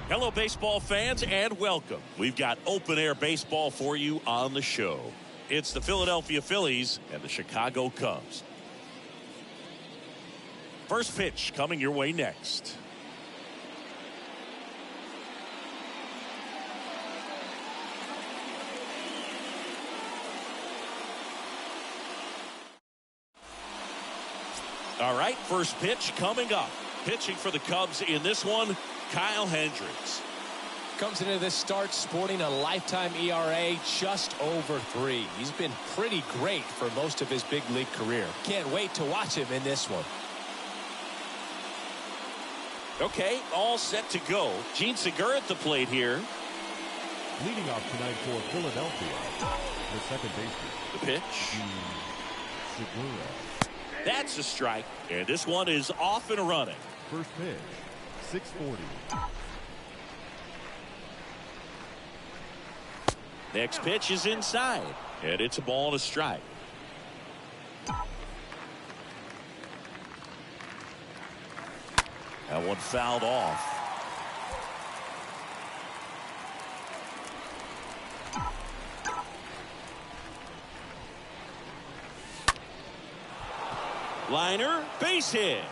Hello, baseball fans, and welcome. We've got open-air baseball for you on the show. It's the Philadelphia Phillies and the Chicago Cubs. First pitch coming your way next. All right, first pitch coming up. Pitching for the Cubs in this one, Kyle Hendricks. Comes into this start sporting a lifetime ERA just over 3. He's been pretty great for most of his big league career. Can't wait to watch him in this one. Okay, all set to go. Gene Segura at the plate here. Leading off tonight for Philadelphia, the second baseman. The pitch. Gene Segura. That's a strike, and this one is off and running. First pitch, 640. Next pitch is inside, and it's a ball and a strike. That one fouled off. Liner, base hit.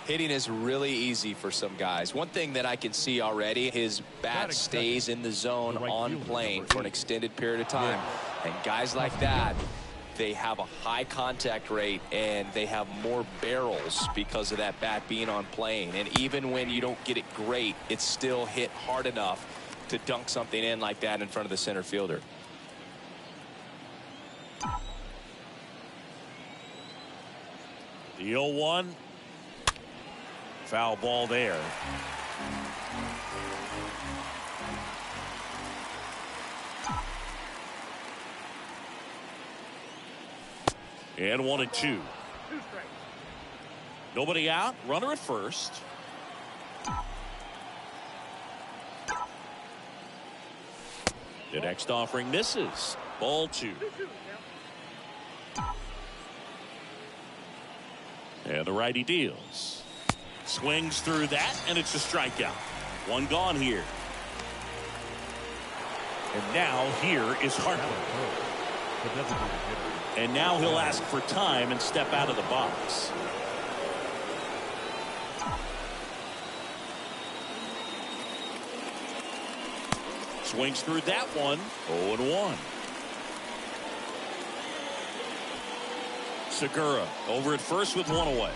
Hitting is really easy for some guys. One thing that I can see already, his bat stays in the zone on plane for an extended period of time. And guys like that, they have a high contact rate and they have more barrels because of that bat being on plane. And even when you don't get it great, it's still hit hard enough to dunk something in like that in front of the center fielder. The 0-1. Foul ball there. And 1-2. Nobody out. Runner at first. The next offering misses. Ball 2. And the righty deals. Swings through that, and it's a strikeout. One gone here. And now here is Harper. And now he'll ask for time and step out of the box. Swings through that one. 0-1. Segura over at first with one away.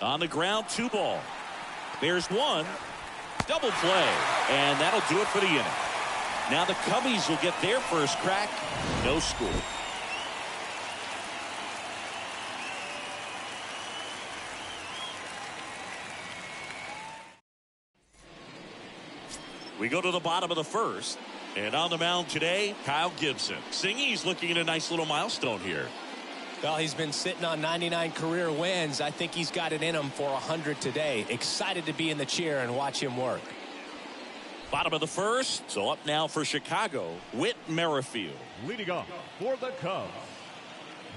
On the ground, 2 ball. There's one. Double play. And that'll do it for the inning. Now the Cubbies will get their first crack. No score. We go to the bottom of the first. And on the mound today, Kyle Gibson. Singy's looking at a nice little milestone here. Well, he's been sitting on 99 career wins. I think he's got it in him for 100 today. Excited to be in the chair and watch him work. Bottom of the first. So up now for Chicago, Whit Merrifield. Leading off for the Cubs,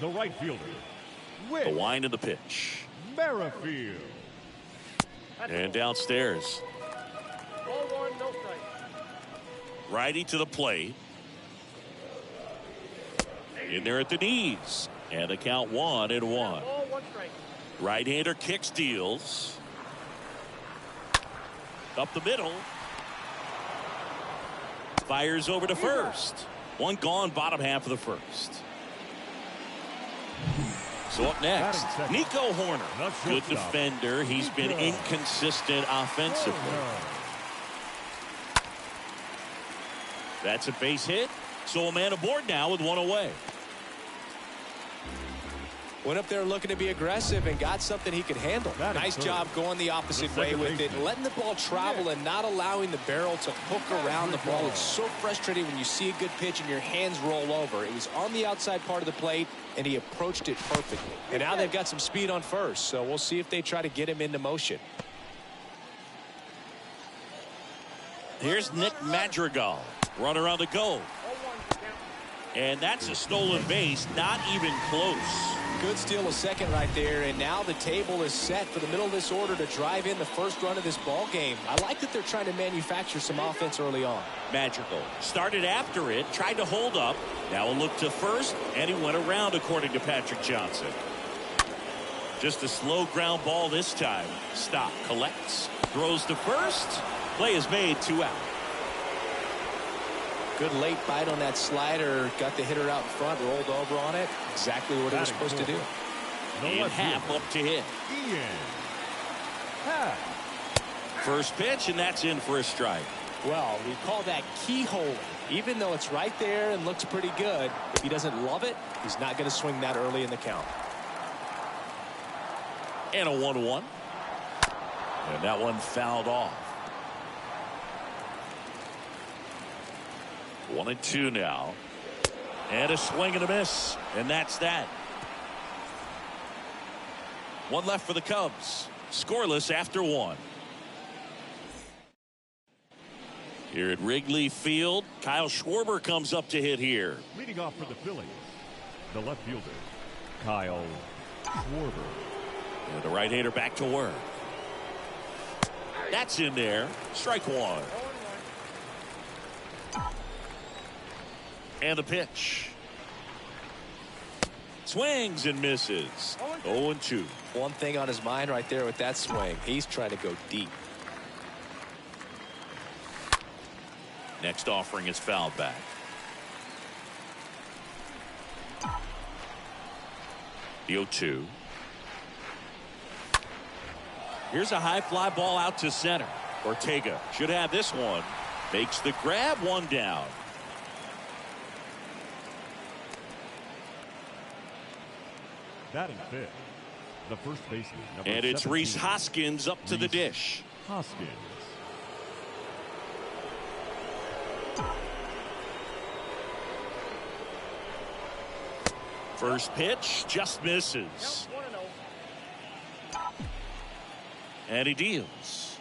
the right fielder, Whit The wind of the pitch. Merrifield. And downstairs. Ball 1, no strike. Righty to the plate. In there at the knees. And the count 1-1. Ball 1 strike. Right-hander kicks, deals. Up the middle. Fires over to first. One gone, bottom half of the first. So up next, Nico Horner. Good defender. He's been inconsistent offensively. That's a base hit. So a man aboard now with one away. Went up there looking to be aggressive and got something he could handle. Nice job going the opposite way with it, letting the ball travel and not allowing the barrel to hook around the ball. It's so frustrating when you see a good pitch and your hands roll over. It was on the outside part of the plate, and he approached it perfectly. And now they've got some speed on first, so we'll see if they try to get him into motion. Here's Nick Madrigal. Runner on the go. And that's a stolen base, not even close. Good steal a second right there, and now the table is set for the middle of this order to drive in the first run of this ball game. I like that they're trying to manufacture some offense early on. Madrigal started after it, tried to hold up. Now a look to first, and he went around, according to Patrick Johnson. Just a slow ground ball this time. Stop, collects, throws to first. Play is made, 2 out. Good late bite on that slider. Got the hitter out in front, rolled over on it. Exactly what it was supposed to do. And half up to hit. First pitch, and that's in for a strike. Well, we call that keyhole. Even though it's right there and looks pretty good, if he doesn't love it, he's not going to swing that early in the count. And a 1-1. And that one fouled off. 1-2 now. And a swing and a miss. And that's that. One left for the Cubs. Scoreless after 1. Here at Wrigley Field, Kyle Schwarber comes up to hit here. Leading off for the Phillies, the left fielder, Kyle Schwarber. And the right-hander back to work. That's in there. Strike 1. And the pitch. Swings and misses. 0-2. One thing on his mind right there with that swing. He's trying to go deep. Next offering is fouled back. The 0-2. Here's a high fly ball out to center. Ortega should have this one. Makes the grab, one down. Batting fifth, the first baseman, number And it's 17, Rhys Hoskins up to the dish. Hoskins. First pitch just misses. And he deals.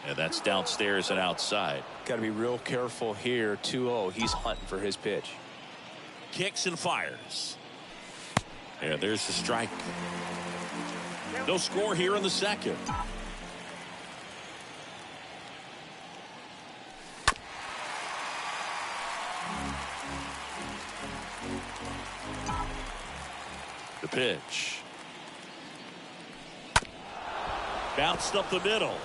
And that's downstairs and outside. Got to be real careful here. 2-0. He's hunting for his pitch. Kicks and fires. And there's the strike. No score here in the second. The pitch. Bounced up the middle.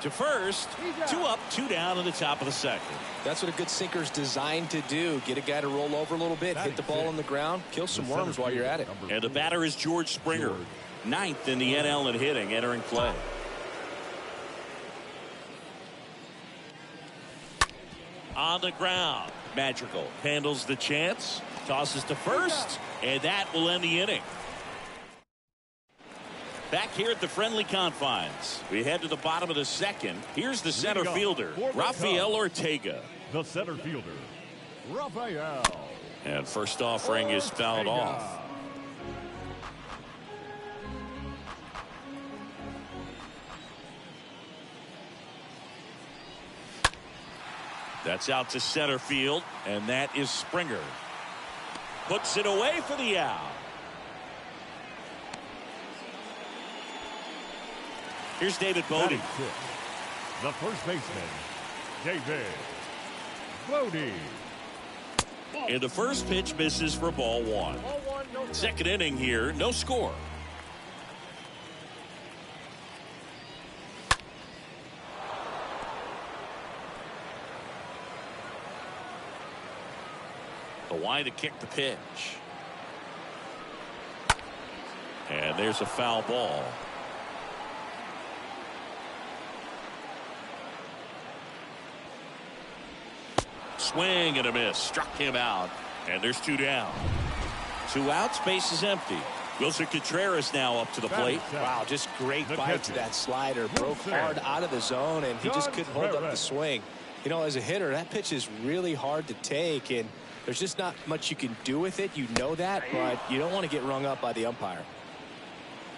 To first, 2 up, 2 down in the top of the second. That's what a good sinker's designed to do. Get a guy to roll over a little bit, hit the ball on the ground, kill some worms while you're at it. And the batter is George Springer, 9th in the NL in hitting, entering play. On the ground, Madrigal handles the chance, tosses to first, and that will end the inning. Back here at the friendly confines, we head to the bottom of the second. Here's the center fielder, Rafael Ortega. The center fielder, Rafael. And first offering is fouled off. That's out to center field, and that is Springer. Puts it away for the out. Here's David Bodie. The first baseman, David Bodie. And the first pitch misses for ball 1. Second inning here, no score. The wide to kick the pitch. And there's a foul ball. Swing and a miss. Struck him out. And there's 2 down. 2 outs. Base is empty. Wilson Contreras now up to the plate. Wow, just great bite to that slider. Broke hard out of the zone, and he just couldn't hold up the swing. You know, as a hitter, that pitch is really hard to take, and there's just not much you can do with it. You know that, but you don't want to get rung up by the umpire.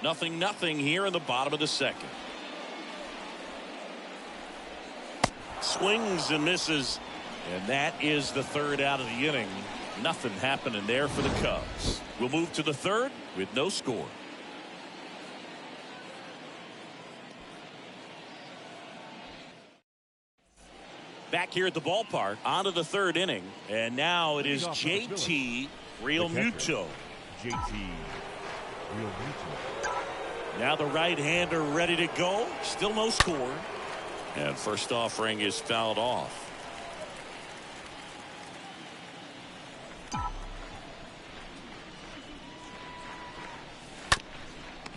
0-0 here in the bottom of the second. Swings and misses. And that is the 3rd out of the inning. Nothing happening there for the Cubs. We'll move to the 3rd with no score. Back here at the ballpark, on to the 3rd inning. And now it is JT Realmuto. JT Realmuto. Now the right-hander ready to go. Still no score. And first offering is fouled off.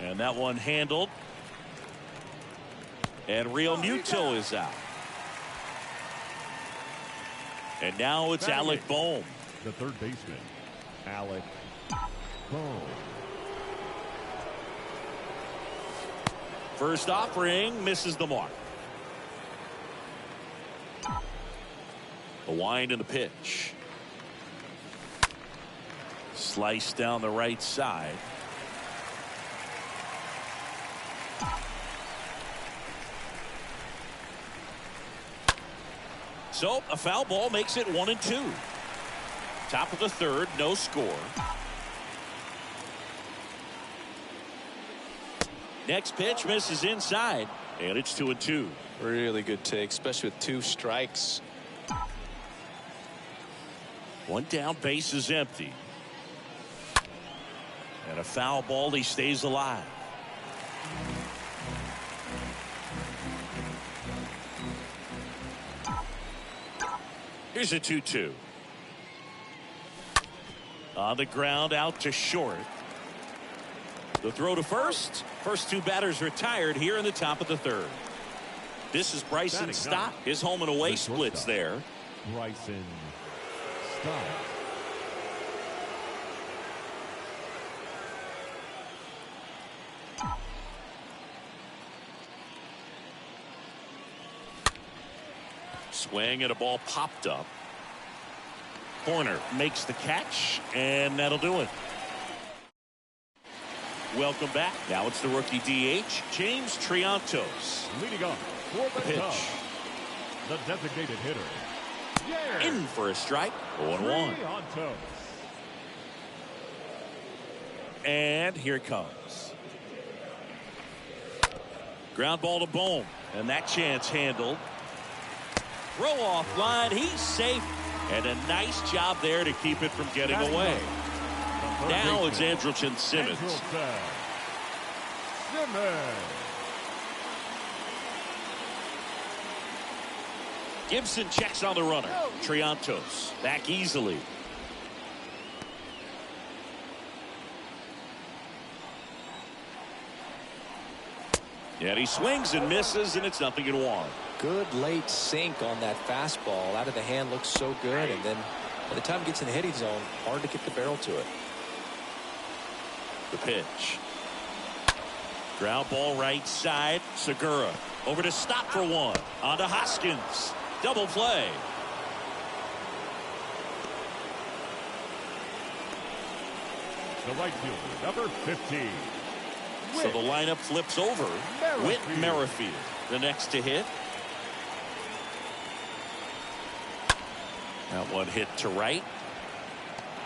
And that one handled. And Realmuto is out. And now it's Alec Bohm. The third baseman, Alec Bohm. First offering misses the mark. The wind and the pitch. Slice down the right side. So a foul ball makes it 1-2. Top of the 3rd, no score. Next pitch misses inside, and it's 2-2. Really good take, especially with 2 strikes. 1 down, base is empty. And a foul ball, he stays alive. Here's a 2-2. On the ground, out to short. The throw to first. First 2 batters retired here in the top of the 3rd. This is Bryson Stott. His home and away splits there. Bryson Stott. Swing and a ball popped up. Corner makes the catch, and that'll do it. Welcome back. Now it's the rookie DH, James Triantos. Leading up for the pitch. Cubs, the designated hitter. Yeah. In for a strike. 0-1. Triantos. And here it comes. Ground ball to Bohm, and that chance handled. Throw off line. He's safe. And a nice job there to keep it from getting away. Now it's Andrelton Simmons. Gibson checks on the runner. Triantos back easily. And he swings and misses, and it's 0-1. Good late sink on that fastball. Out of the hand, looks so good, and then by the time it gets in the hitting zone, hard to get the barrel to it. The pitch. Ground ball right side. Segura over to stop for one. On to Hoskins. Double play. The right fielder, number 15. So the lineup flips over. Whit Merrifield, the next to hit. That one hit to right.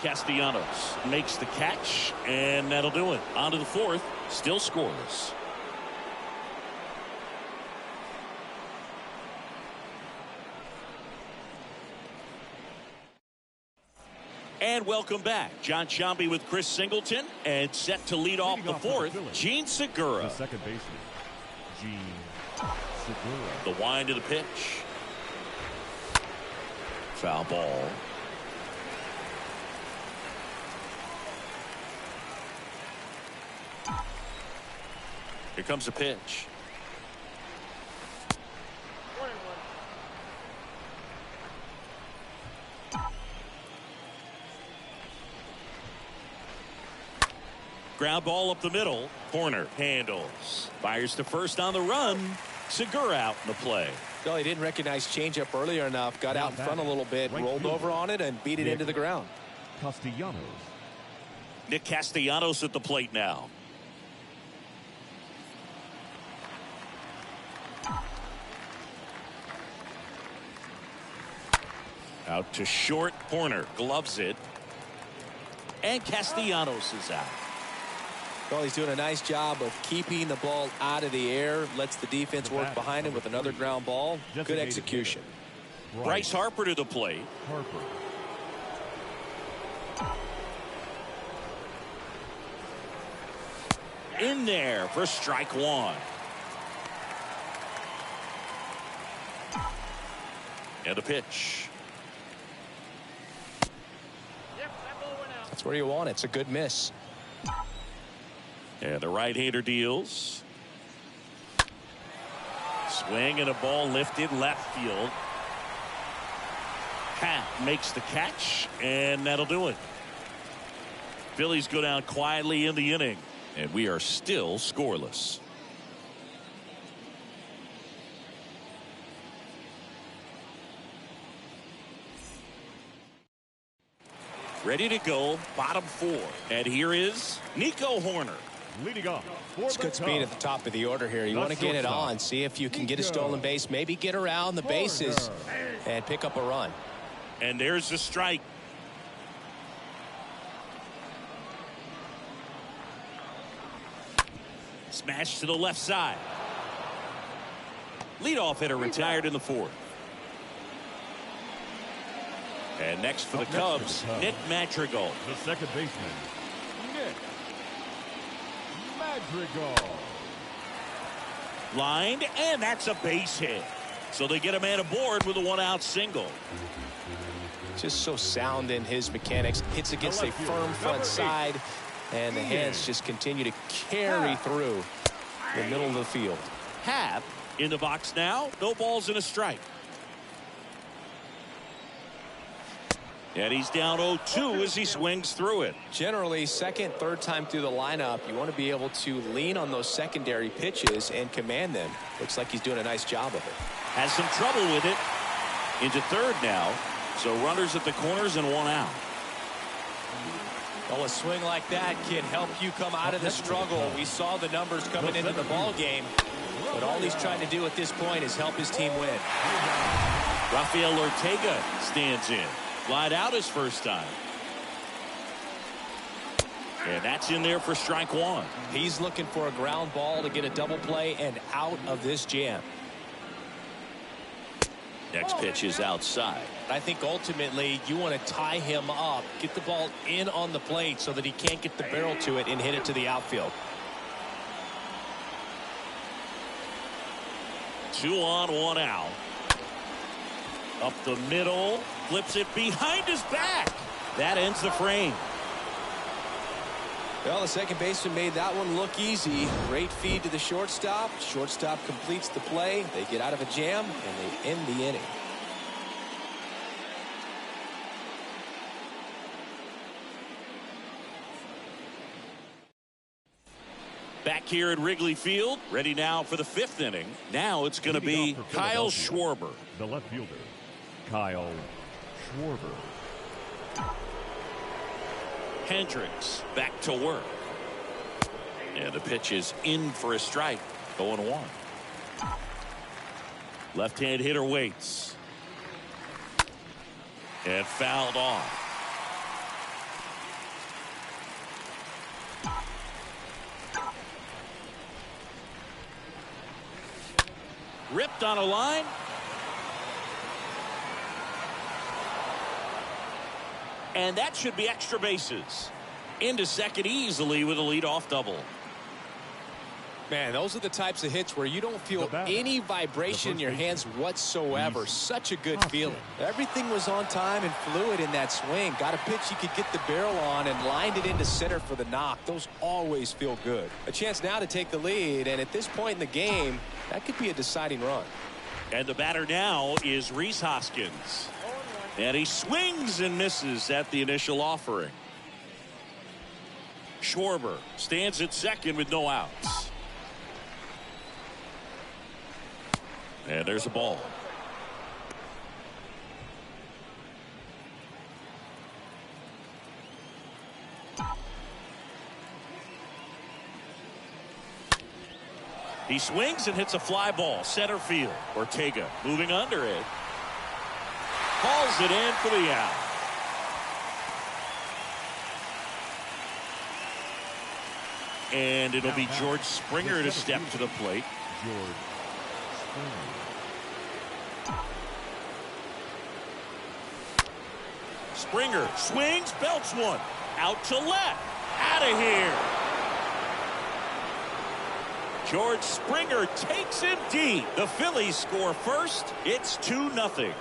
Castellanos makes the catch, and that'll do it. On to the fourth, still scoreless. And welcome back. John Sciambi with Chris Singleton, and set to lead off the fourth, Gene Segura. The second baseman, Gene Segura. The wind of the pitch. Foul ball. Here comes the pitch. 1-1. Ground ball up the middle. Corner handles. Fires to first on the run. Segura out in the play. Well, he didn't recognize changeup earlier enough. Got out in front a little bit, rolled over on it, and beat it into the ground. Castellanos. Nick Castellanos at the plate now. Out to short. Corner gloves it. And Castellanos is out. Well, he's doing a nice job of keeping the ball out of the air. Lets the defense work behind him with another ground ball. Good execution. Bryce Harper to the plate. Harper. In there for strike one. And the pitch. Yep, that ball went out. That's where you want it. It's a good miss. And the right-hander deals. Swing and a ball lifted left field. Happ makes the catch, and that'll do it. Phillies go down quietly in the inning, and we are still scoreless. Ready to go, bottom four. And here is Nico Hoerner. Leading off. It's good speed at the top of the order here. You want to get it on, see if you can get a stolen base, maybe get around the bases and pick up a run. And there's the strike. Smash to the left side. Leadoff hitter retired in the fourth. And next for the Cubs, Nick Madrigal. The second baseman, Nick Madrigal. Lined, and that's a base hit. So they get a man aboard with a one-out single. Just so sound in his mechanics. Hits against a firm front side, and the hands just continue to carry through the middle of the field. Happ in the box now. No balls and a strike. And he's down 0-2 as he swings through it. Generally, second, third time through the lineup, you want to be able to lean on those secondary pitches and command them. Looks like he's doing a nice job of it. Has some trouble with it. Into third now. So runners at the corners and one out. Well, a swing like that can help you come out of the struggle. We saw the numbers coming into the ball game, but all he's trying to do at this point is help his team win. Rafael Ortega stands in. Flied out his first time. And that's in there for strike one. He's looking for a ground ball to get a double play and out of this jam. Next pitch is outside. I think ultimately you want to tie him up, get the ball in on the plate so that he can't get the barrel to it and hit it to the outfield. 2 on, 1 out. Up the middle, flips it behind his back. That ends the frame. Well, the second baseman made that one look easy. Great feed to the shortstop. Shortstop completes the play. They get out of a jam, and they end the inning. Back here at Wrigley Field, ready now for the 5th inning. Now it's going to be Kyle Schwarber. The left fielder, Kyle Schwarber. Hendricks back to work. And the pitch is in for a strike. 0-1. Left-hand hitter waits. And fouled off. Ripped on a line. And that should be extra bases. Into second easily with a leadoff double. Man, those are the types of hits where you don't feel any vibration in your hands whatsoever. Such a good feeling. Everything was on time and fluid in that swing. Got a pitch you could get the barrel on and lined it into center for the knock. Those always feel good. A chance now to take the lead, and at this point in the game, that could be a deciding run. And the batter now is Rhys Hoskins. And he swings and misses at the initial offering. Schwarber stands at second with no outs. And there's a ball. He swings and hits a fly ball center field. Ortega moving under it. Calls it in for the out. And it'll be George Springer to step to the plate. George Springer swings, belts one. Out to left. Out of here. George Springer takes him deep. The Phillies score first. It's 2-0.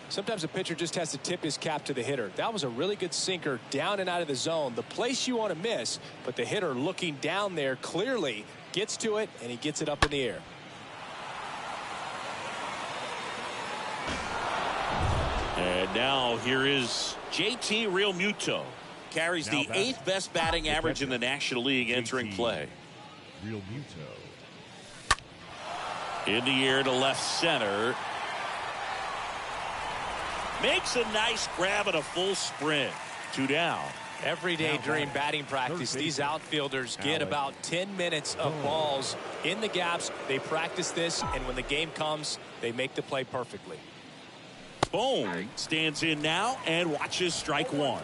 Sometimes a pitcher just has to tip his cap to the hitter. That was a really good sinker down and out of the zone. The place you want to miss, but the hitter looking down there clearly gets to it, and he gets it up in the air. And now here is JT Realmuto. Carries the 8th best batting average in the National League entering play. Realmuto. In the air to left center. Makes a nice grab and a full sprint. 2 down. Every day during batting practice, these outfielders get about 10 minutes of balls in the gaps. They practice this, and when the game comes, they make the play perfectly. Boom. Stands in now and watches strike one.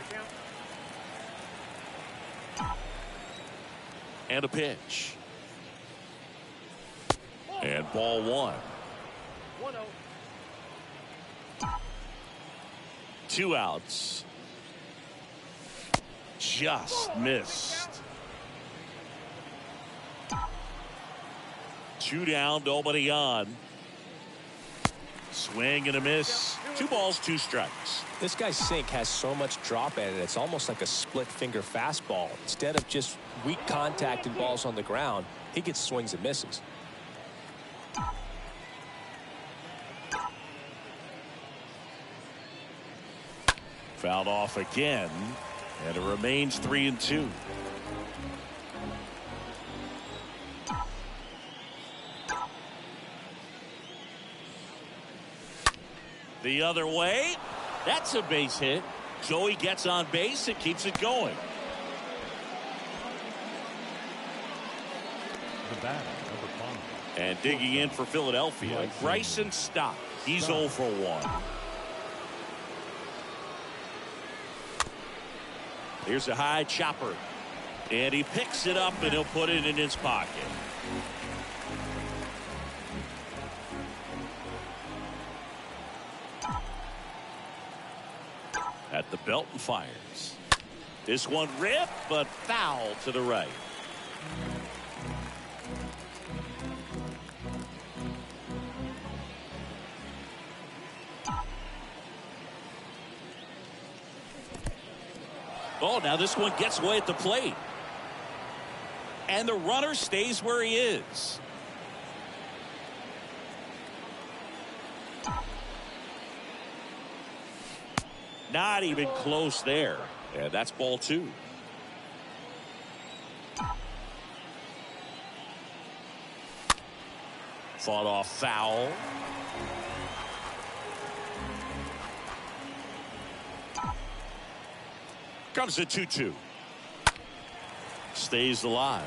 And a pitch. And ball one. 1-0. 2 outs. Just missed. 2 down, nobody on. Swing and a miss. 2 balls, 2 strikes. This guy's sink has so much drop in it. It's almost like a split finger fastball. Instead of just weak contact and balls on the ground, he gets swings and misses. Fouled off again, and it remains 3-2. The other way. That's a base hit. Joey gets on base and keeps it going. The batter, number 5. And digging in for Philadelphia, Bryson Stott. He's 0 for 1. Here's a high chopper. And he picks it up and he'll put it in his pocket. At the belt and fires. This one ripped, but foul to the right. Oh, now this one gets away at the plate. And the runner stays where he is. Not even close there. And that's ball 2. Fought off foul. Comes the 2-2. Stays alive.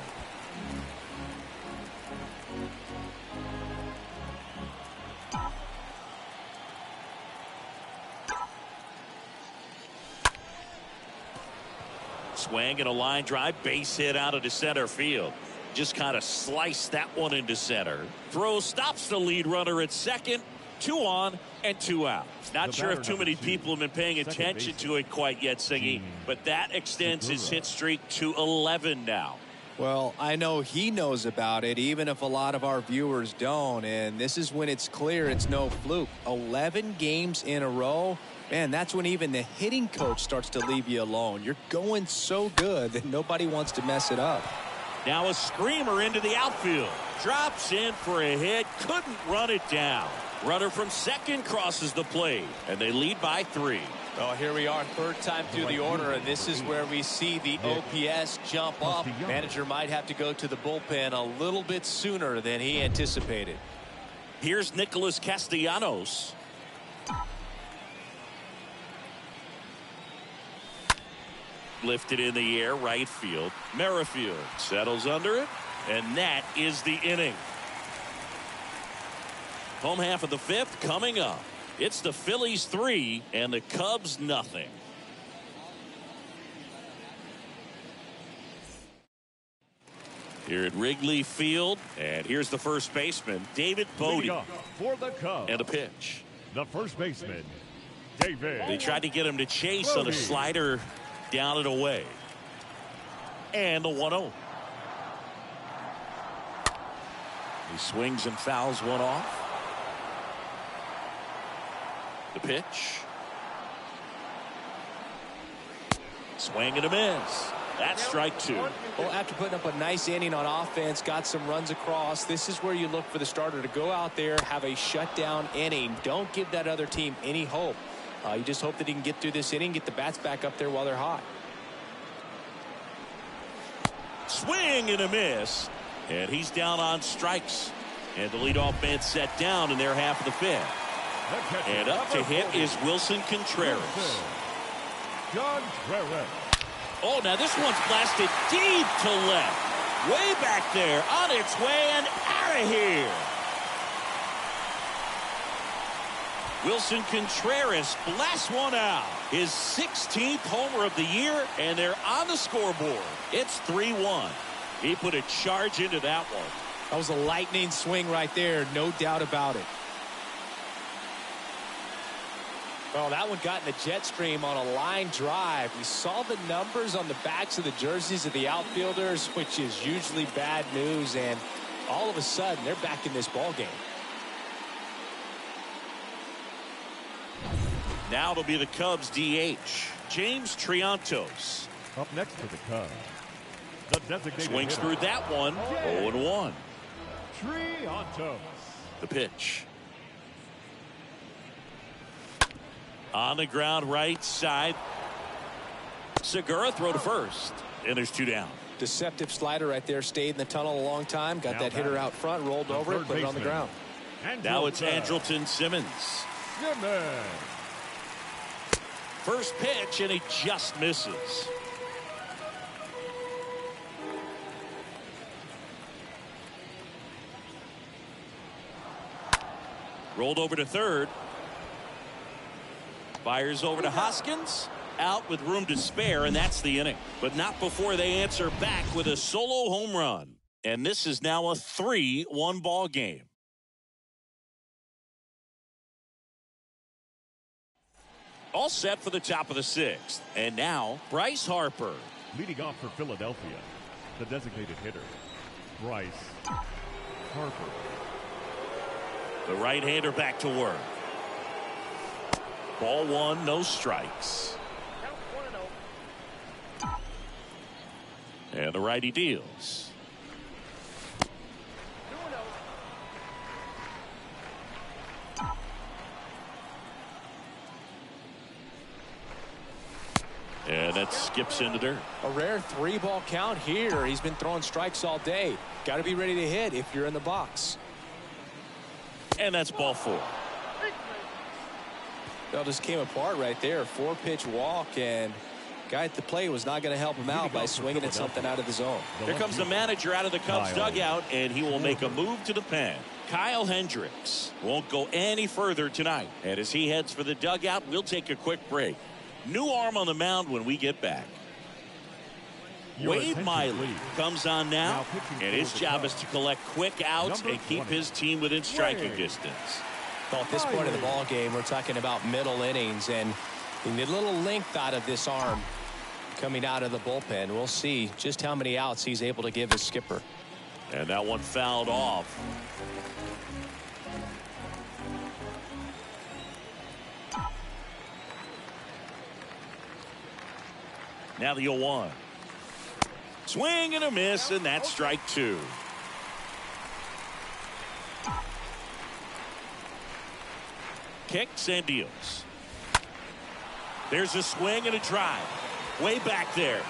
Swing and a line drive, base hit out into center field. Just kind of sliced that one into center. Throw stops the lead runner at second. 2 on and 2 out. Not sure if too many people have been paying attention to it quite yet, Singy, but that extends his hit streak to 11 now. Well, I know he knows about it, even if a lot of our viewers don't. And this is when it's clear it's no fluke. 11 games in a row. Man, that's when even the hitting coach starts to leave you alone. You're going so good that nobody wants to mess it up. Now a screamer into the outfield. Drops in for a hit. Couldn't run it down. Runner from second crosses the plate. And they lead by 3. Well, here we are, third time through the order, and this is where we see the OPS jump up. Manager might have to go to the bullpen a little bit sooner than he anticipated. Here's Nicholas Castellanos. Lifted in the air, right field. Merrifield settles under it, and that is the inning. Home half of the 5th coming up. It's the Phillies 3 and the Cubs nothing. Here at Wrigley Field, and here's the first baseman, David Bodie. For the Cubs, and a pitch. the first baseman, David. They tried to get him to chase on a slider down and away. And the 1-0. He swings and fouls one off. The pitch. Swing and a miss. That's strike 2. Well, after putting up a nice inning on offense, got some runs across, this is where you look for the starter to go out there, have a shutdown inning. Don't give that other team any hope. You just hope that he can get through this inning, get the bats back up there while they're hot. Swing and a miss. And he's down on strikes. And the leadoff man set down in their half of the 5th. And up to hit is Wilson Contreras. Oh, now this one's blasted deep to left. Way back there, on its way and out of here. Wilson Contreras blasts one out. His 16th homer of the year, and they're on the scoreboard. It's 3-1. He put a charge into that one. That was a lightning swing right there, no doubt about it. Well, that one got in the jet stream on a line drive. We saw the numbers on the backs of the jerseys of the outfielders, which is usually bad news, and all of a sudden they're back in this ball game. Now it'll be the Cubs DH, James Triantos. Up next to the Cubs, the designated swings hitter, through that one. 0-1. Triantos. The pitch. On the ground, right side. Segura throw to first. And there's 2 down. Deceptive slider right there. Stayed in the tunnel a long time. Got that hitter out front. Rolled over it. Put it on the ground. Now it's Andrelton Simmons. First pitch, and he just misses. Rolled over to third. Fires over to Hoskins. Out with room to spare, and that's the inning. But not before they answer back with a solo home run. And this is now a 3-1 ball game. All set for the top of the 6th. And now, Bryce Harper. Leading off for Philadelphia, the designated hitter, Bryce Harper. The right-hander back to work. Ball 1, no strikes. Count 1-0. And the righty deals. 2-0. And that skips into dirt. A rare 3-ball count here. He's been throwing strikes all day. Got to be ready to hit if you're in the box. And that's ball 4. That just came apart right there. 4-pitch walk, and guy at the plate was not going to help him out by swinging at something out of the zone. Here comes the manager out of the Cubs dugout, and he will make a move to the pen. Kyle Hendricks won't go any further tonight. And as he heads for the dugout, we'll take a quick break. New arm on the mound when we get back. Wade Miley comes on now, and his job is to collect quick outs and keep his team within striking distance. Well, at this point of the ball game, we're talking about middle innings, and we need a little length out of this arm coming out of the bullpen. We'll see just how many outs he's able to give his skipper. And that one fouled off. Now the 0-1. Swing and a miss, and that's strike 2. Kicks and deals. There's a swing and a drive. Way back there.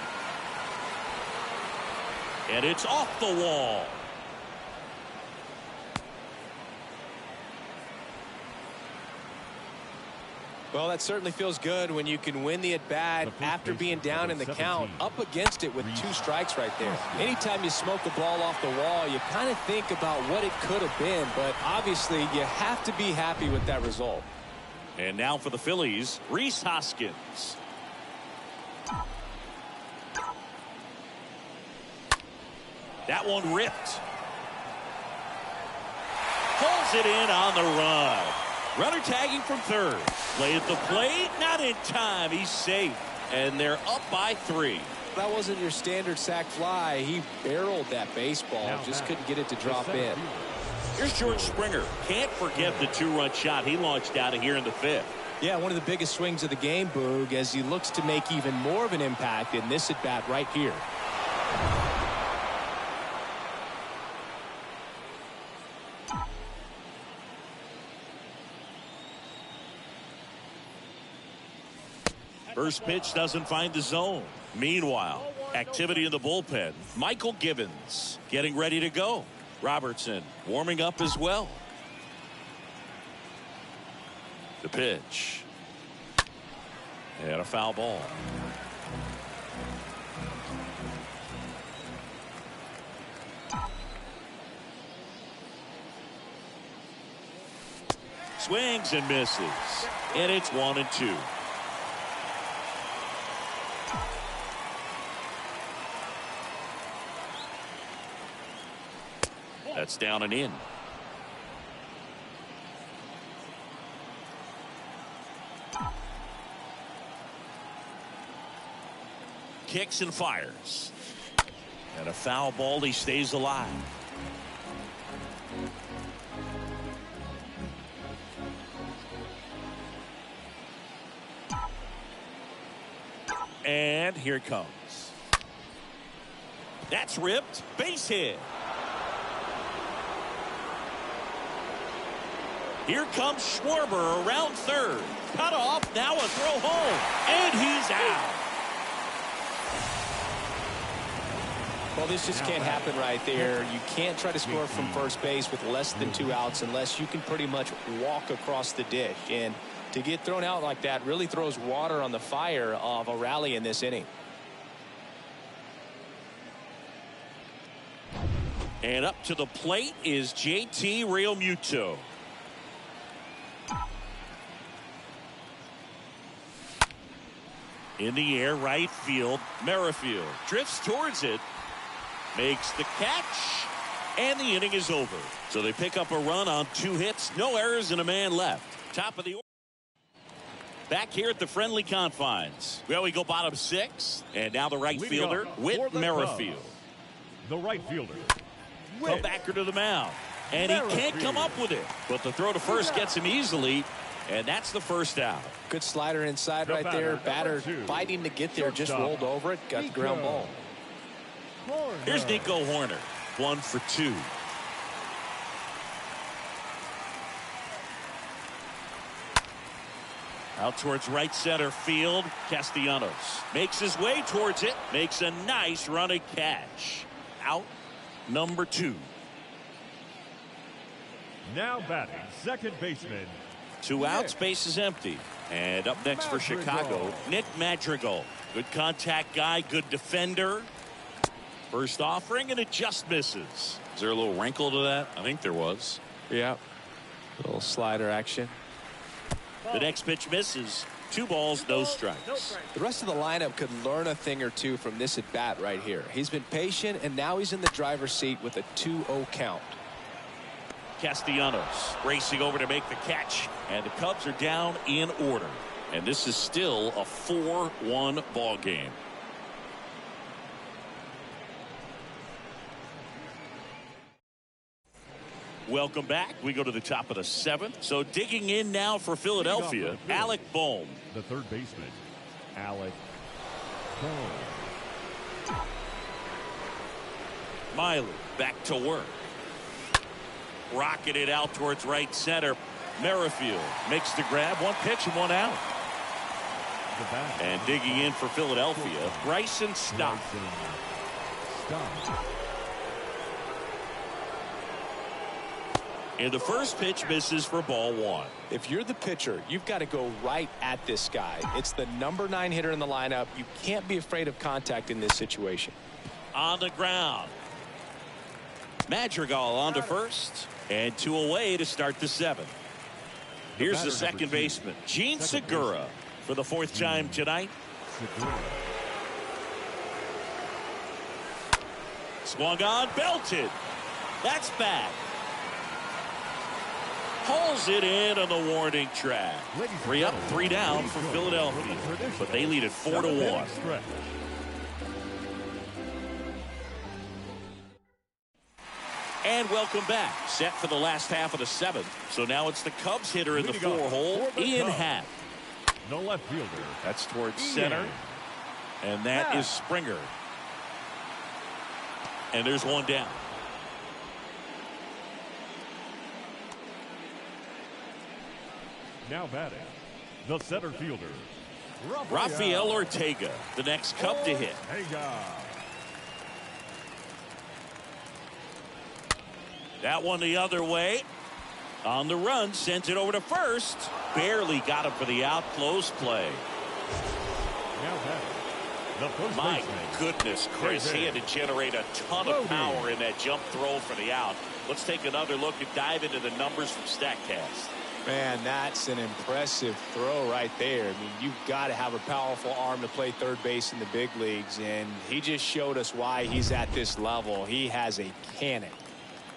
And it's off the wall. Well, that certainly feels good when you can win the at-bat after being down in the count, up against it with 2 strikes right there. Anytime you smoke the ball off the wall, you kind of think about what it could have been, but obviously you have to be happy with that result. And now for the Phillies, Rhys Hoskins. That one ripped. Pulls it in on the run. Runner tagging from third. Play at the plate, not in time. He's safe, and they're up by 3. That wasn't your standard sac fly. He barreled that baseball, just couldn't get it to drop in. Here's George Springer. Can't forget the 2-run shot he launched out of here in the 5th. Yeah, one of the biggest swings of the game, Boog, as he looks to make even more of an impact in this at-bat right here. First pitch doesn't find the zone. Meanwhile, activity in the bullpen. Michael Givens getting ready to go. Robertson warming up as well. The pitch. And a foul ball. Swings and misses. And it's 1-2. That's down and in. Kicks and fires. And a foul ball. He stays alive. And here it comes. That's ripped. Base hit. Here comes Schwarber around third. Cut off. Now a throw home. And he's out. Well, this just can't happen right there. You can't try to score from first base with less than 2 outs unless you can pretty much walk across the dish. And to get thrown out like that really throws water on the fire of a rally in this inning. And up to the plate is JT Realmuto. In the air, right field. Merrifield drifts towards it. Makes the catch. And the inning is over. So they pick up a run on 2 hits. No errors and a man left. Top of the order. Back here at the friendly confines. Well, we go bottom 6. And now the right fielder, Whit Merrifield. The right fielder. Come back to the mound. And he can't come up with it. But the throw to first gets him easily. And that's the first out. Good slider inside right there. Batter fighting to get there. Just rolled over it. Got the ground ball. Here's Nico Horner. 1 for 2. Out towards right center field. Castellanos makes his way towards it. Makes a nice running catch. Out number 2. Now batting second baseman. 2 outs, base is empty. And up next for Chicago, Nick Madrigal. Good contact guy, good defender. First offering, and it just misses. Is there a little wrinkle to that? I think there was. Yeah. Little slider action. The next pitch misses. 2 balls, no strikes. The rest of the lineup could learn a thing or two from this at bat right here. He's been patient, and now he's in the driver's seat with a 2-0 count. Castellanos racing over to make the catch, and the Cubs are down in order. And this is still a 4-1 ball game. Welcome back. We go to the top of the 7th. So digging in now for Philadelphia, Alec Bohm. The third baseman, Alec Bohm. Miley back to work. Rocketed out towards right center. Merrifield makes the grab. 1 pitch and 1 out. And digging in for Philadelphia, Bryson Stott. And the first pitch misses for ball 1. If you're the pitcher, you've got to go right at this guy. It's the number 9 hitter in the lineup. You can't be afraid of contact in this situation. On the ground. Madrigal on to first. And 2 away to start the 7th. Here's the second baseman, Gene Segura, for the 4th time tonight. Swung on, belted. That's bad. Pulls it in on the warning track. 3 up, 3 down for Philadelphia. But they lead it 4-1. And welcome back. Set for the last half of the 7th. So now it's the Cubs hitter in the 4-hole, Ian Happ. No left fielder. That's towards center. And that is Springer. And there's 1 down. Now batting, the center fielder, Rafael Ortega, the next Cub to hit. That one the other way. On the run, sends it over to first. Barely got him for the out. Close play. Now batting, the first My baseman. goodness, Chris, he had to generate a ton of power in that jump throw for the out. Let's take another look and dive into the numbers from StatCast. Man, that's an impressive throw right there. I mean, you've got to have a powerful arm to play third base in the big leagues, and he just showed us why he's at this level. He has a cannon.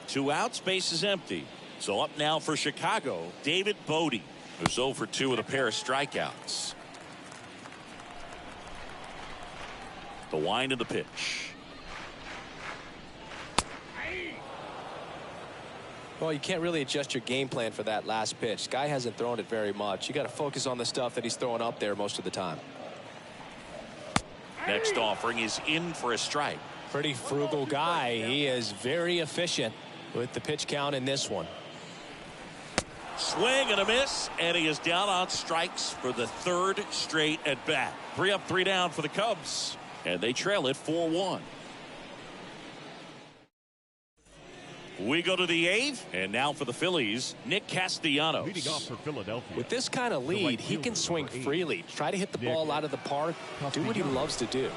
2 outs, base is empty. So up now for Chicago, David Bodie, who's 0 for 2 with a pair of strikeouts. The wind of the pitch. Well, you can't really adjust your game plan for that last pitch. Guy hasn't thrown it very much. You got to focus on the stuff that he's throwing up there most of the time. Next offering is in for a strike. Pretty frugal guy. He is very efficient with the pitch count in this one. Swing and a miss, and he is down on strikes for the 3rd straight at bat. 3 up, 3 down for the Cubs, and they trail it 4-1. We go to the 8th, and now for the Phillies, Nick Castellanos. Leading off for Philadelphia. With this kind of lead, he can swing freely. Try to hit the ball out of the park. Do what he loves to do.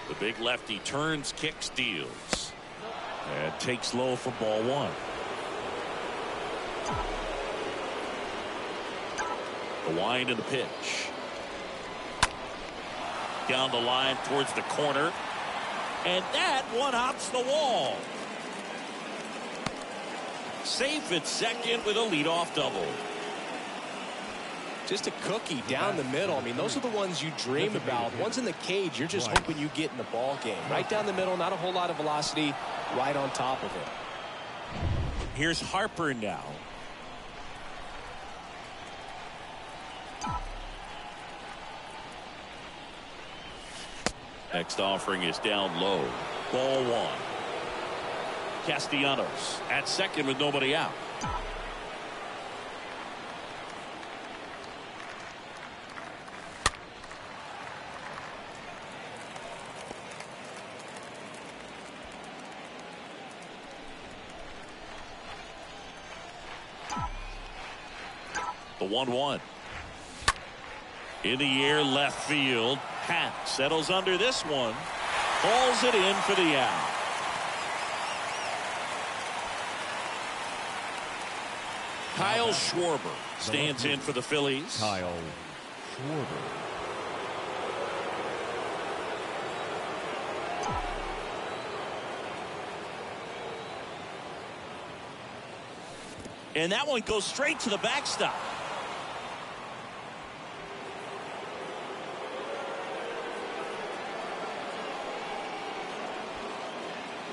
The big lefty turns, kicks, deals. And takes low for ball 1. The wind and the pitch. Down the line towards the corner. And that one hops the wall. Safe at second with a leadoff double. Just a cookie down the middle. I mean, those are the ones you dream about. Ones in the cage, you're just hoping you get in the ball game. Right down the middle, not a whole lot of velocity, right on top of it. Here's Harper now. Next offering is down low. Ball one. Castellanos at second with nobody out. The 1-1. In the air, left field. Hat settles under this one. Hauls it in for the out. Kyle Schwarber stands in for the Phillies. Kyle Schwarber. And that one goes straight to the backstop.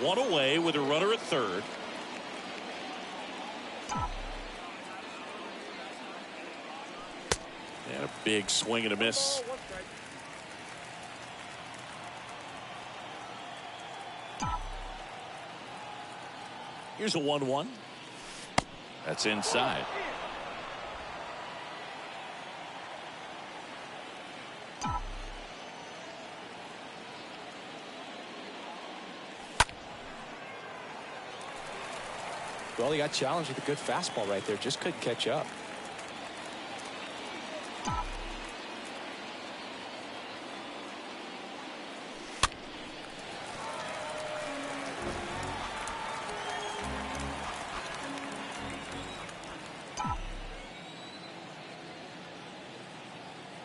One away with a runner at third. And a big swing and a miss. Here's a 1-1. That's inside. Well, he got challenged with a good fastball right there. Just couldn't catch up.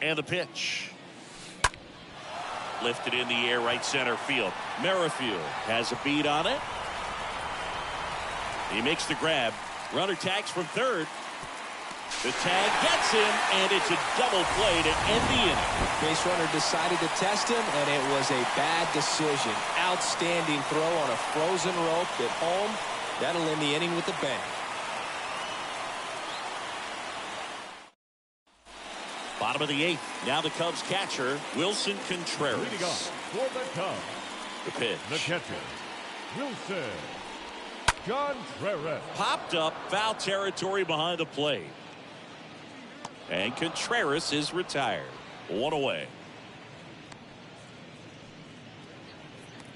And the pitch. Lifted in the air, right center field. Merrifield has a beat on it. He makes the grab. Runner tags from third. The tag gets him, and it's a double play to end the inning. Base runner decided to test him, and it was a bad decision. Outstanding throw on a frozen rope at home. That'll end the inning with a bang. Bottom of the eighth. Now the Cubs catcher, Wilson Contreras. Leading off for the Cubs. The pitch. The catcher, Wilson Contreras. Popped up, foul territory behind the plate. And Contreras is retired. One away.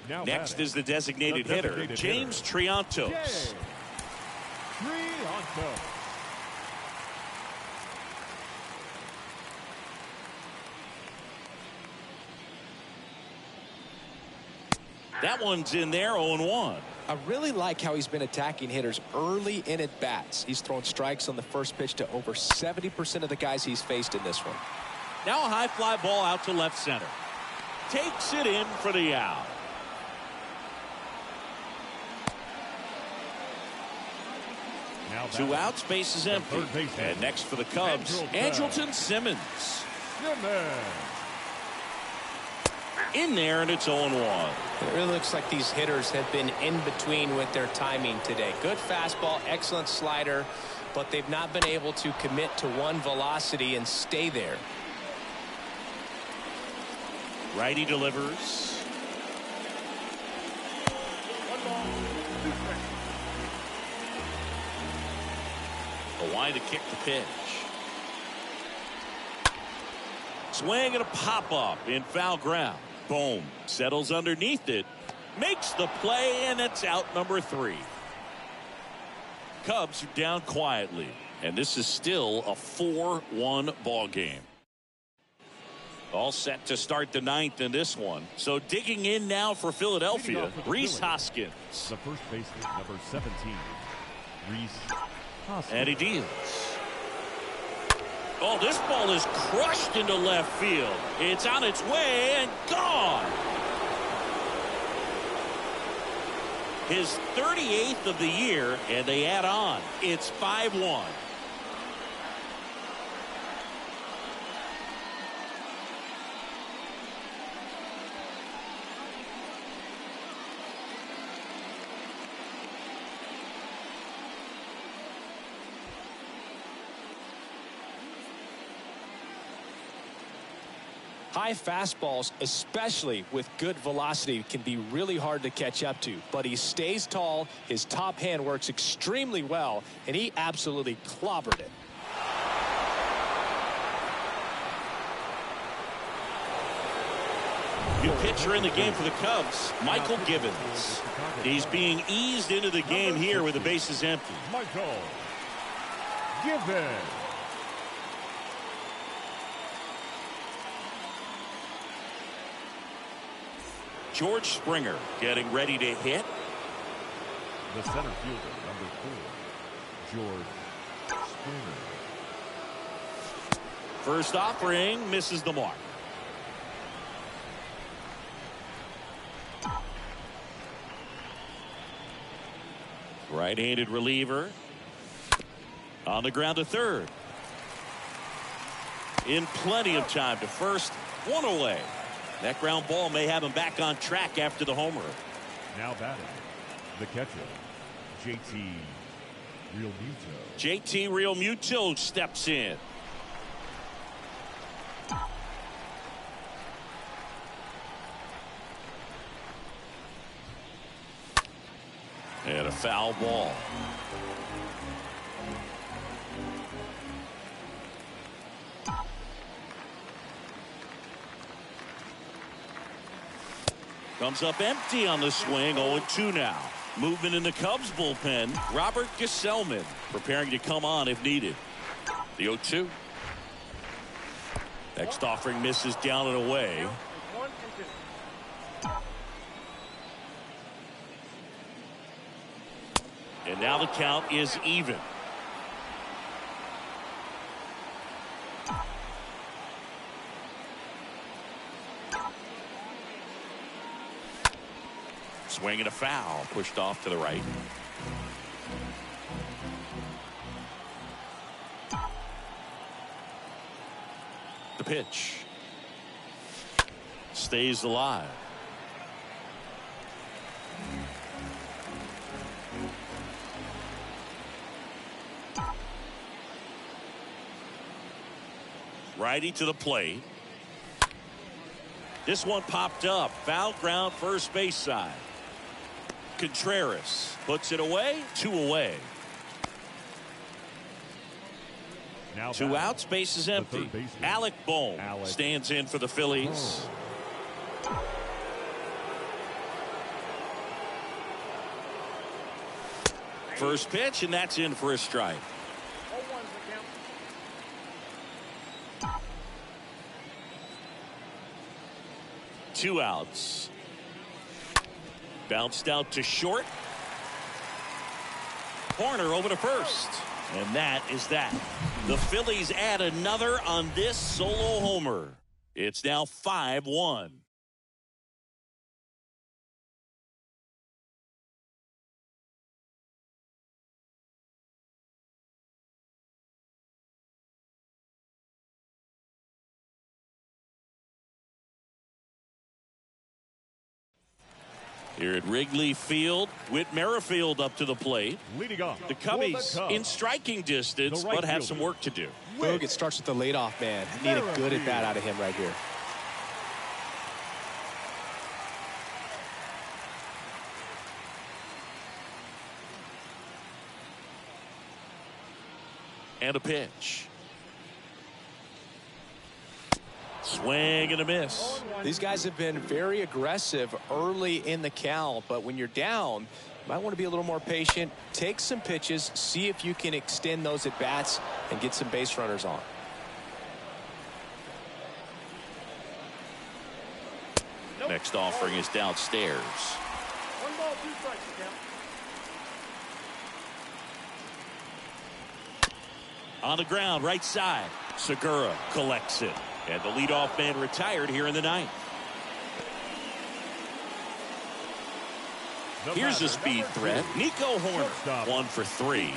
Now Next batting, is the designated hitter, James Triantos. James Triantos. That one's in there, 0-1. I really like how he's been attacking hitters early in at bats. He's thrown strikes on the first pitch to over 70% of the guys he's faced in this one. Now a high fly ball out to left center. Takes it in for the out. Now Two outs, base is empty. And next for the Cubs, Andrelton Simmons. Simmons. In there, and it's 0-1. It really looks like these hitters have been in between with their timing today. Good fastball, excellent slider, but they've not been able to commit to one velocity and stay there. Righty delivers. A wide to kick the pitch. Swing and a pop-up in foul ground. Boom. Settles underneath it. Makes the play, and it's out number 3. Cubs are down quietly, and this is still a 4-1 ball game. All set to start the 9th in this one. So digging in now for Philadelphia, Rhys Hoskins. The first baseman, number 17, Rhys Hoskins. And he deals. Oh, this ball is crushed into left field. It's on its way and gone. His 38th of the year, and they add on. It's 5-1. High fastballs, especially with good velocity, can be really hard to catch up to. But he stays tall, his top hand works extremely well, and he absolutely clobbered it. New pitcher in the game for the Cubs, Michael Givens. He's being eased into the game here with the bases empty. Michael Givens. George Springer getting ready to hit. The center fielder, number 4, George Springer. First offering misses the mark. Right-handed reliever on the ground to third. In plenty of time to first, one away. That ground ball may have him back on track after the homer. Now batting, the catcher, JT Realmuto. JT Realmuto steps in. And a foul ball. Comes up empty on the swing. 0-2 now. Movement in the Cubs bullpen. Robert Gesellman preparing to come on if needed. The 0-2. Next offering misses down and away. And now the count is even. Swing and a foul, pushed off to the right. The pitch stays alive. Righty to the plate. This one popped up. Foul ground, first base side. Contreras puts it away. 2 away. Now 2 outs, base is empty. Alec Bohm stands in for the Phillies. First pitch, and that's in for a strike. 2 outs. Bounced out to short. Corner over to first. And that is that. The Phillies add another on this solo homer. It's now 5-1. Here at Wrigley Field, Whit Merrifield up to the plate. Leading off, the Cubbies in striking distance, but have some work to do. Boog, it starts with the leadoff man. Need a good at bat out of him right here. And a pitch. Swing and a miss. These guys have been very aggressive early in the count, but when you're down, you might want to be a little more patient. Take some pitches, see if you can extend those at bats and get some base runners on. Next offering is downstairs. 1 ball, 2 strikes, count. On the ground, right side. Segura collects it. And the leadoff man retired here in the 9th. Here's a speed threat. Nico Horner, 1 for 3.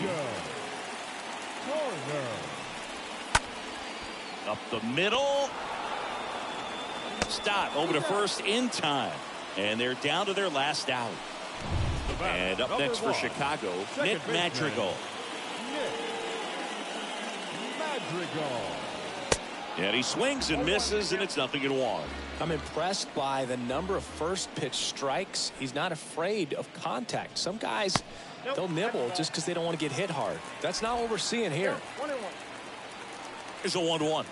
Up the middle. Stop over to first in time. And they're down to their last out. And up next for Chicago, Nick Madrigal. And he swings and misses, and it's 0-1. I'm impressed by the number of first pitch strikes. He's not afraid of contact. Some guys, they'll nibble just because they don't want to get hit hard. That's not what we're seeing here. Here's a 1-1.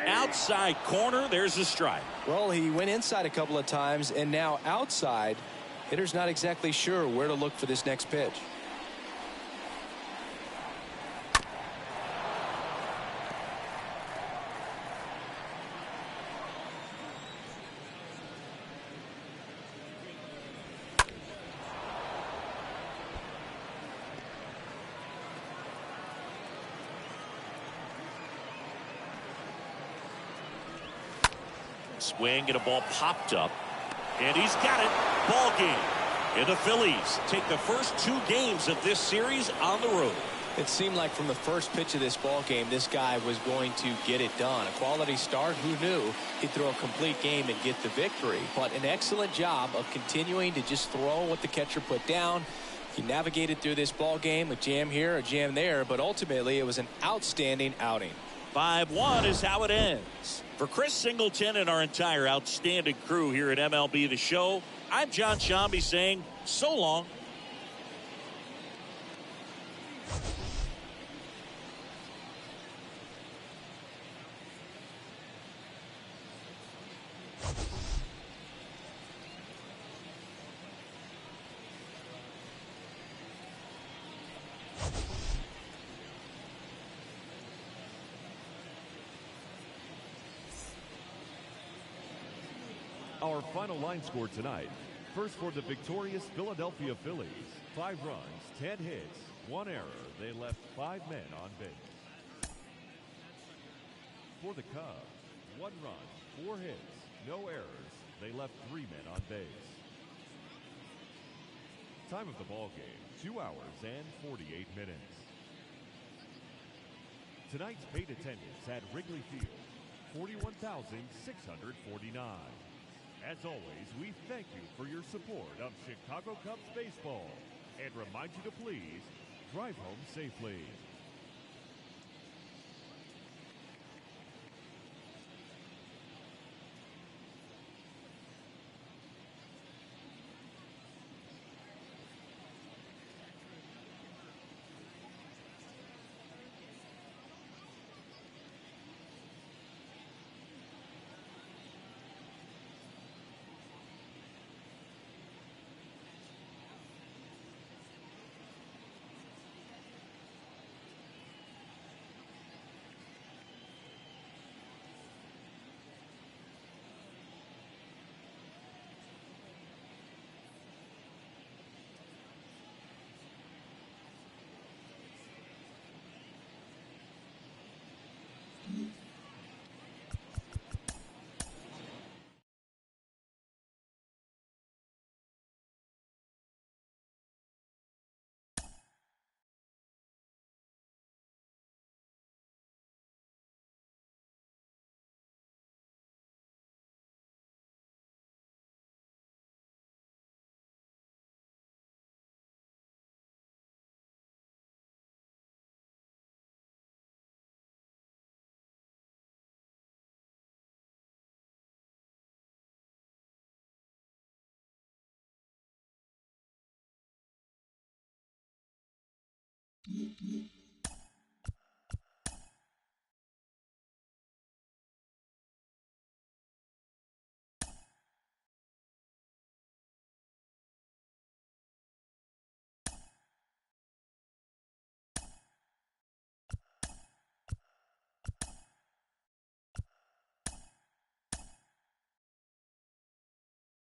Outside corner, there's a strike. Well, he went inside a couple of times, and now outside. Hitter's not exactly sure where to look for this next pitch. Swing and a ball popped up. And he's got it. Ball game. And the Phillies take the first 2 games of this series on the road. It seemed like from the first pitch of this ball game, this guy was going to get it done. A quality start. Who knew he'd throw a complete game and get the victory? But an excellent job of continuing to just throw what the catcher put down. He navigated through this ball game, a jam here, a jam there, but ultimately it was an outstanding outing. 5-1 is how it ends. For Chris Singleton and our entire outstanding crew here at MLB The Show, I'm John Shambi saying so long. Our final line score tonight. First for the victorious Philadelphia Phillies. 5 runs, 10 hits, 1 error. They left 5 men on base. For the Cubs, 1 run, 4 hits, no errors. They left 3 men on base. Time of the ball game, 2 hours and 48 minutes. Tonight's paid attendance at Wrigley Field, 41,649. As always, we thank you for your support of Chicago Cubs baseball and remind you to please drive home safely.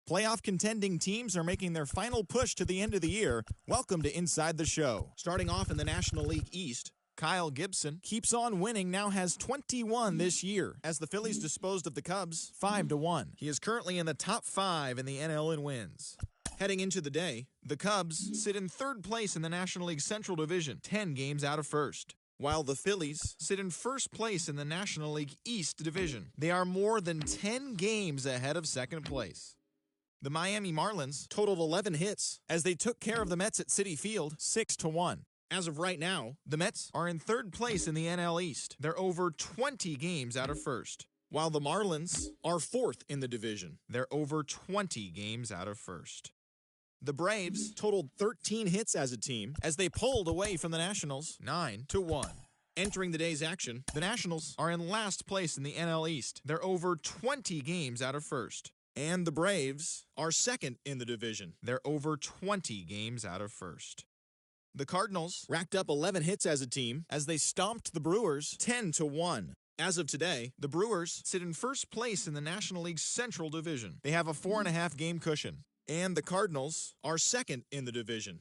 Playoff contending teams are making their final push to the end of the year. Welcome to Inside the Show. Starting off in the National League East, Kyle Gibson keeps on winning, now has 21 this year, as the Phillies disposed of the Cubs 5-1. He is currently in the top 5 in the NL in wins. Heading into the day, the Cubs sit in 3rd place in the National League Central Division, 10 games out of 1st. While the Phillies sit in 1st place in the National League East Division. They are more than 10 games ahead of 2nd place. The Miami Marlins totaled 11 hits as they took care of the Mets at Citi Field 6-1. As of right now, the Mets are in third place in the NL East. They're over 20 games out of first. While the Marlins are fourth in the division. They're over 20 games out of first. The Braves totaled 13 hits as a team as they pulled away from the Nationals 9-1. Entering the day's action, the Nationals are in last place in the NL East. They're over 20 games out of first. And the Braves are second in the division. They're over 20 games out of first. The Cardinals racked up 11 hits as a team as they stomped the Brewers 10-1. As of today, the Brewers sit in first place in the National League's Central Division. They have a 4.5 game cushion. And the Cardinals are second in the division.